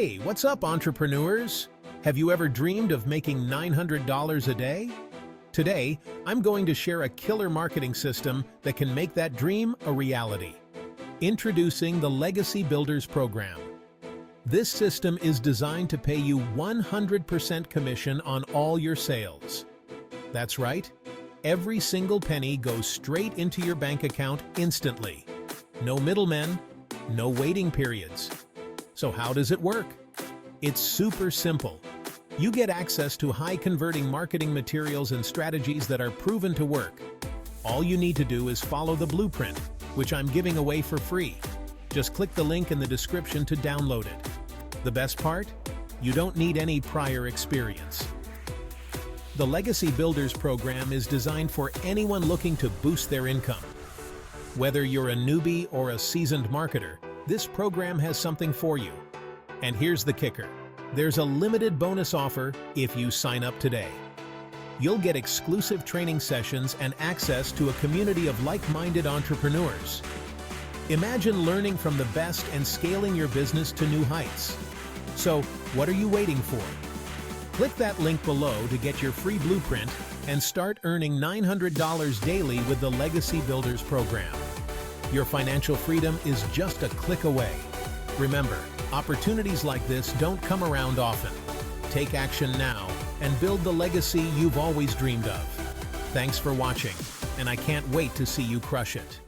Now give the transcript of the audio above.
Hey, what's up, entrepreneurs? Have you ever dreamed of making $900 a day? Today, I'm going to share a killer marketing system that can make that dream a reality. Introducing the Legacy Builders Program. This system is designed to pay you 100% commission on all your sales. That's right. Every single penny goes straight into your bank account instantly. No middlemen, no waiting periods. So how does it work? It's super simple. You get access to high-converting marketing materials and strategies that are proven to work. All you need to do is follow the blueprint, which I'm giving away for free. Just click the link in the description to download it. The best part? You don't need any prior experience. The Legacy Builders Program is designed for anyone looking to boost their income. Whether you're a newbie or a seasoned marketer, this program has something for you. And here's the kicker. There's a limited bonus offer if you sign up today. You'll get exclusive training sessions and access to a community of like-minded entrepreneurs. Imagine learning from the best and scaling your business to new heights. So, what are you waiting for? Click that link below to get your free blueprint and start earning $900 daily with the Legacy Builders Program. Your financial freedom is just a click away. Remember, opportunities like this don't come around often. Take action now and build the legacy you've always dreamed of. Thanks for watching, and I can't wait to see you crush it.